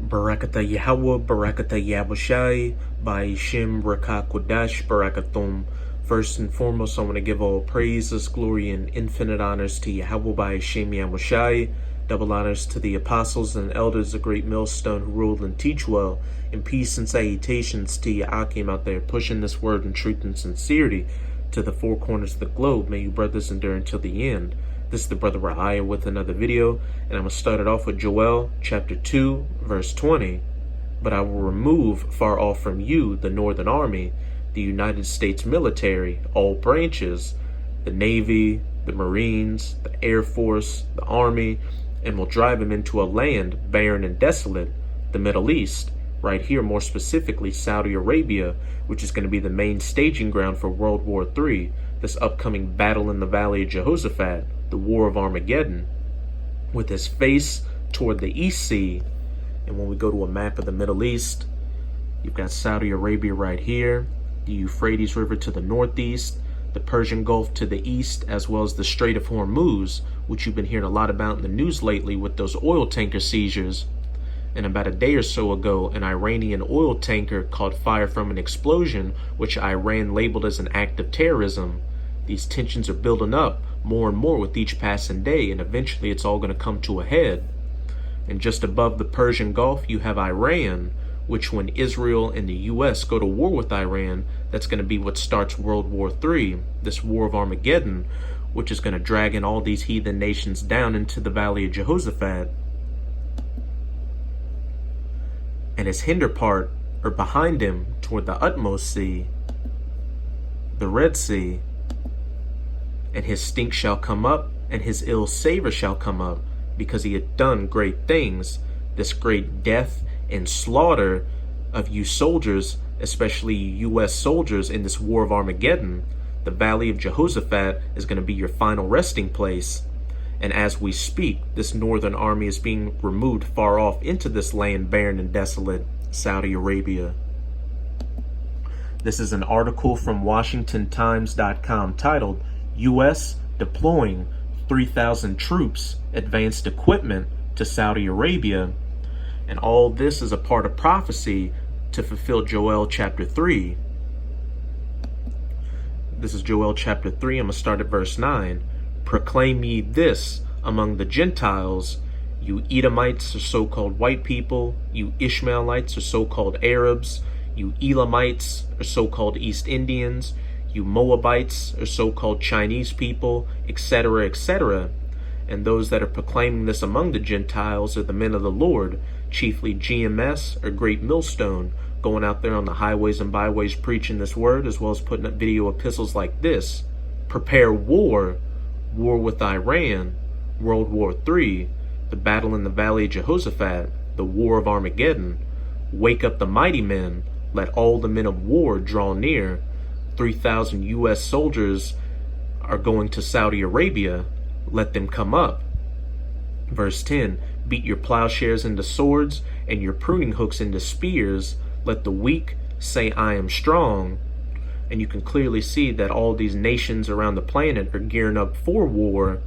Barakata Yahweh, Barakata Yabushai, Ba'ishim Rakakwadash, Barakathum. First and foremost, I want to give all praises, glory, and infinite honors to Yahweh Ba'ishim Yabushai. Double honors to the apostles and elders of Great Millstone who rule and teach well. And peace and salutations to Ya'akim out there pushing this word in truth and sincerity to the four corners of the globe. May you brothers endure until the end. This is the brother Rahaya with another video, and I'm going to start it off with Joel chapter 2 verse 20. But I will remove far off from you the northern army, the United States military, all branches, the Navy, the Marines, the Air Force, the Army, and will drive them into a land barren and desolate, the Middle East, right here more specifically Saudi Arabia, which is going to be the main staging ground for World War III, this upcoming battle in the Valley of Jehoshaphat, the War of Armageddon, with his face toward the East Sea. And when we go to a map of the Middle East, you've got Saudi Arabia right here, the Euphrates River to the northeast, the Persian Gulf to the east, as well as the Strait of Hormuz, which you've been hearing a lot about in the news lately with those oil tanker seizures. And about a day or so ago, an Iranian oil tanker caught fire from an explosion, which Iran labeled as an act of terrorism. These tensions are building up more and more with each passing day, and eventually it's all going to come to a head. And just above the Persian Gulf, you have Iran, which when Israel and the U.S. go to war with Iran, that's going to be what starts World War III, this War of Armageddon, which is going to drag in all these heathen nations down into the Valley of Jehoshaphat. And his hinder part, or behind him, toward the utmost sea, the Red Sea. And his stink shall come up, and his ill savor shall come up, because he had done great things, this great death and slaughter of you soldiers, especially U.S. soldiers in this War of Armageddon. The Valley of Jehoshaphat is going to be your final resting place. And as we speak, this northern army is being removed far off into this land barren and desolate, Saudi Arabia. This is an article from WashingtonTimes.com titled, U.S. deploying 3,000 troops, advanced equipment to Saudi Arabia. And all this is a part of prophecy to fulfill Joel chapter 3. This is Joel chapter 3. I'm going to start at verse 9. Proclaim ye this among the Gentiles, you Edomites or so-called white people, you Ishmaelites or so-called Arabs, you Elamites or so-called East Indians, you Moabites or so-called Chinese people, etc., etc. And those that are proclaiming this among the Gentiles are the men of the Lord, chiefly GMS or Great Millstone, going out there on the highways and byways preaching this word, as well as putting up video epistles like this. Prepare war, war with Iran, World War III, the battle in the Valley of Jehoshaphat, the War of Armageddon. Wake up the mighty men, let all the men of war draw near. 3,000 U.S. soldiers are going to Saudi Arabia, let them come up. Verse 10, beat your plowshares into swords and your pruning hooks into spears. Let the weak say, I am strong. And you can clearly see that all these nations around the planet are gearing up for war.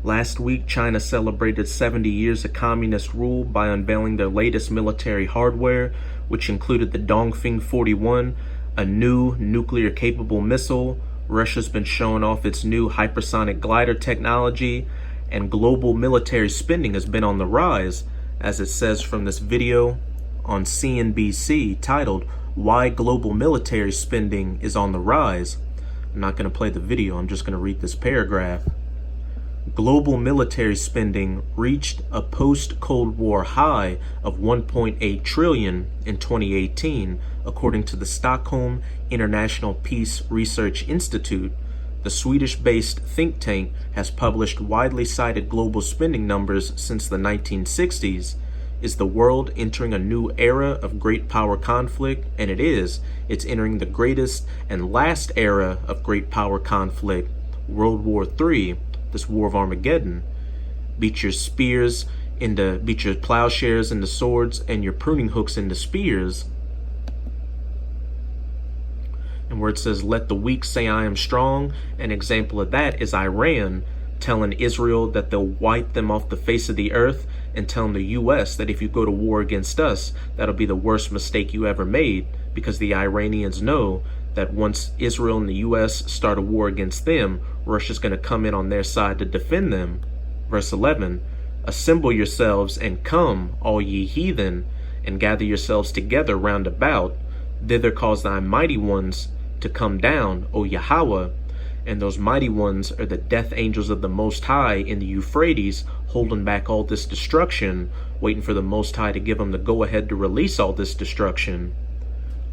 Last week, China celebrated 70 years of communist rule by unveiling their latest military hardware, which included the Dongfeng 41, a new nuclear-capable missile. Russia's been showing off its new hypersonic glider technology, and global military spending has been on the rise, as it says from this video on CNBC titled, Why Global Military Spending is on the Rise. I'm not going to play the video, I'm just going to read this paragraph. Global military spending reached a post-Cold War high of 1.8 trillion in 2018, according to the Stockholm International Peace Research Institute. The Swedish-based think tank has published widely cited global spending numbers since the 1960s. Is the world entering a new era of great power conflict? And it is. It's entering the greatest and last era of great power conflict, World War III, this War of Armageddon. Beat your plowshares into swords and your pruning hooks into spears. And where it says, let the weak say I am strong, an example of that is Iran telling Israel that they'll wipe them off the face of the earth and telling the U.S. that if you go to war against us, that'll be the worst mistake you ever made, because the Iranians know that once Israel and the U.S. start a war against them, Russia's going to come in on their side to defend them. Verse 11, assemble yourselves and come, all ye heathen, and gather yourselves together round about. Thither cause thy mighty ones to come down, O Yahweh. And those mighty ones are the death angels of the Most High in the Euphrates, holding back all this destruction, waiting for the Most High to give them the go-ahead to release all this destruction.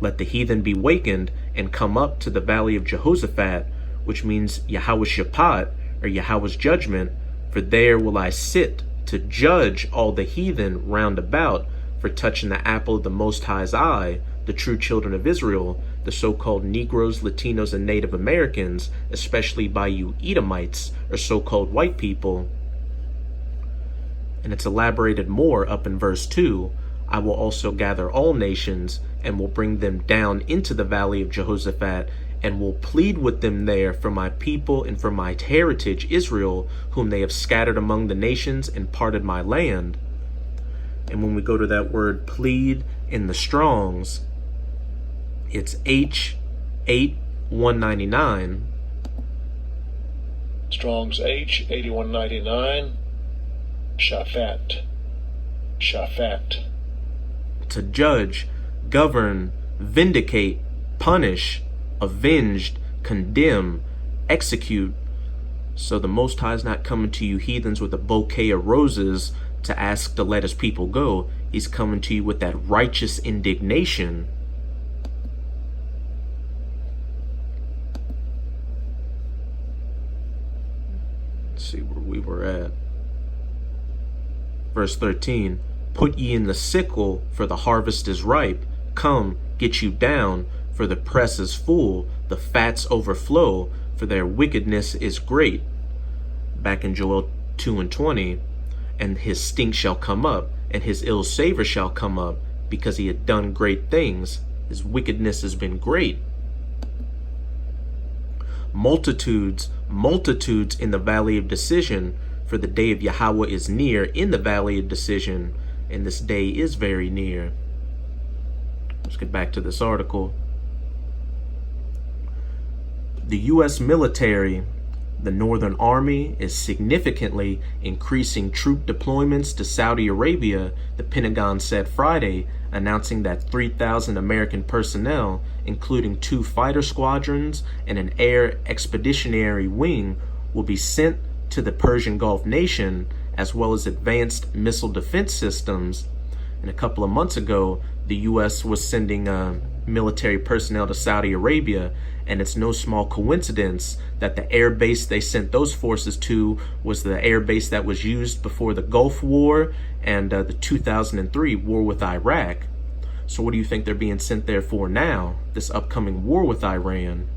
Let the heathen be wakened and come up to the valley of Jehoshaphat, which means Yahweh Shaphat, or Yahweh's judgment, for there will I sit to judge all the heathen round about for touching the apple of the Most High's eye, the true children of Israel, the so-called Negroes, Latinos, and Native Americans, especially by you Edomites, or so-called white people. And it's elaborated more up in verse 2. I will also gather all nations, and will bring them down into the valley of Jehoshaphat, and will plead with them there for my people and for my heritage Israel, whom they have scattered among the nations and parted my land. And when we go to that word plead in the Strongs, it's H8199. Strong's H8199. Shaphat. Shaphat. To judge, govern, vindicate, punish, avenged, condemn, execute. So the Most High is not coming to you heathens with a bouquet of roses to ask to let his people go. He's coming to you with that righteous indignation. Let's see where we were at. Verse 13, put ye in the sickle, for the harvest is ripe. Come, get you down, for the press is full, the fats overflow, for their wickedness is great. Back in Joel 2:20, and his stink shall come up, and his ill savor shall come up, because he had done great things. His wickedness has been great. Multitudes, multitudes in the valley of decision, for the day of Yahweh is near in the valley of decision, and this day is very near. Let's get back to this article. The U.S. military, the Northern Army, is significantly increasing troop deployments to Saudi Arabia, the Pentagon said Friday, announcing that 3,000 American personnel, including 2 fighter squadrons and an air expeditionary wing, will be sent to the Persian Gulf nation, as well as advanced missile defense systems. And a couple of months ago, the U.S. was sending military personnel to Saudi Arabia, and it's no small coincidence that the air base they sent those forces to was the air base that was used before the Gulf War and the 2003 war with Iraq. So what do you think they're being sent there for now, this upcoming war with Iran?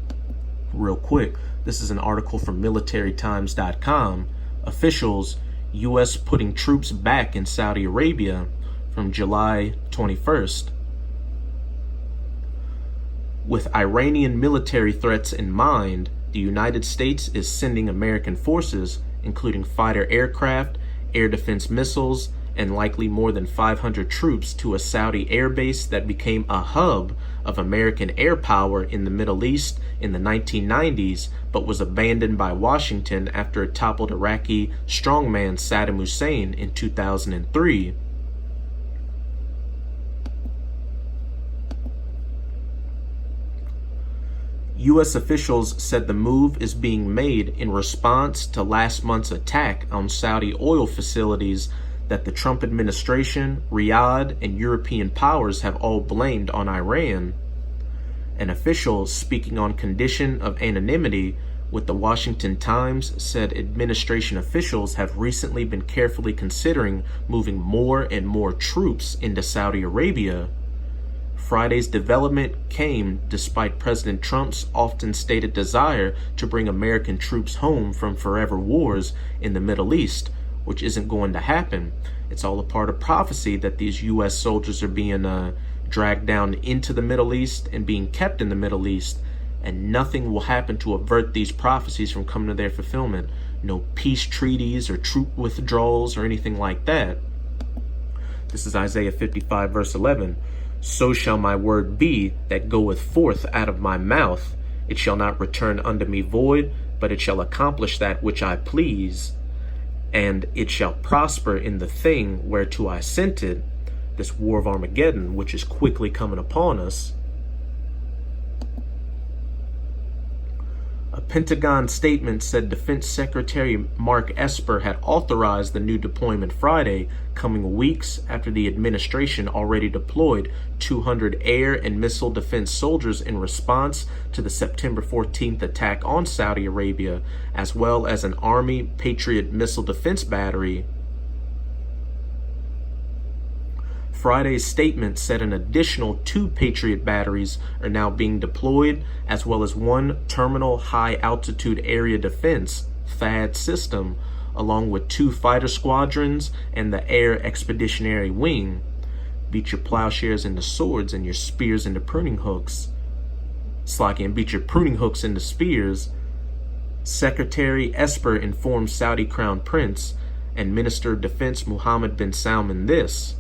Real quick, this is an article from militarytimes.com. Officials, U.S. putting troops back in Saudi Arabia, from July 21st. With Iranian military threats in mind, the United States is sending American forces, including fighter aircraft, air defense missiles, and likely more than 500 troops to a Saudi air base that became a hub of American air power in the Middle East in the 1990s, but was abandoned by Washington after it toppled Iraqi strongman Saddam Hussein in 2003. U.S. officials said the move is being made in response to last month's attack on Saudi oil facilities that the Trump administration, Riyadh, and European powers have all blamed on Iran. An official speaking on condition of anonymity with the Washington Times said administration officials have recently been carefully considering moving more and more troops into Saudi Arabia. Friday's development came despite President Trump's often stated desire to bring American troops home from forever wars in the Middle East, which isn't going to happen. It's all a part of prophecy that these U.S. soldiers are being dragged down into the Middle East and being kept in the Middle East, and nothing will happen to avert these prophecies from coming to their fulfillment. No peace treaties or troop withdrawals or anything like that. This is Isaiah 55 verse 11. So shall my word be that goeth forth out of my mouth. It shall not return unto me void, but it shall accomplish that which I please, and it shall prosper in the thing whereto I sent it. This war of Armageddon, which is quickly coming upon us. A Pentagon statement said Defense Secretary Mark Esper had authorized the new deployment Friday, coming weeks after the administration already deployed 200 air and missile defense soldiers in response to the September 14th attack on Saudi Arabia, as well as an Army Patriot missile defense battery. Friday's statement said an additional 2 Patriot batteries are now being deployed, as well as 1 Terminal High Altitude Area Defense THAAD system, along with 2 fighter squadrons and the Air Expeditionary Wing. Beat your plowshares into swords and your spears into pruning hooks. And beat your pruning hooks into spears. Secretary Esper informed Saudi Crown Prince and Minister of Defense Mohammed bin Salman this.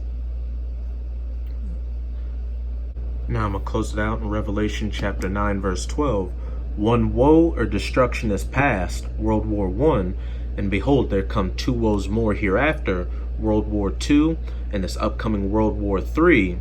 Now I'm going to close it out in Revelation chapter 9 verse 12. One woe or destruction is past, World War I, and behold, there come 2 woes more hereafter, World War II, and this upcoming World War III.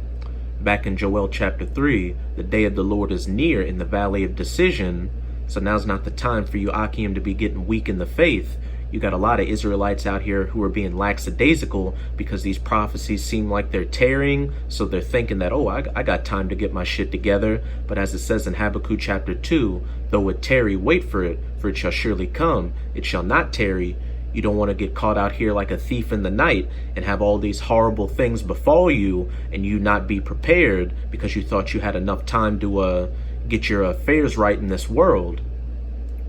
Back in Joel chapter 3, the day of the Lord is near in the valley of decision. So now's not the time for you Akim to be getting weak in the faith. You got a lot of Israelites out here who are being lackadaisical because these prophecies seem like they're tearing, so they're thinking that, oh, I got time to get my shit together. But as it says in Habakkuk chapter 2, though it tarry, wait for it shall surely come. It shall not tarry. You don't want to get caught out here like a thief in the night and have all these horrible things befall you and you not be prepared because you thought you had enough time to get your affairs right in this world.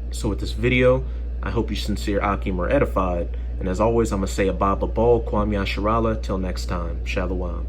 So with this video, I hope you sincere Akim are edified. And as always, I'm going to say Abba Babal, Kwam Yasharala. Till next time. Shalom.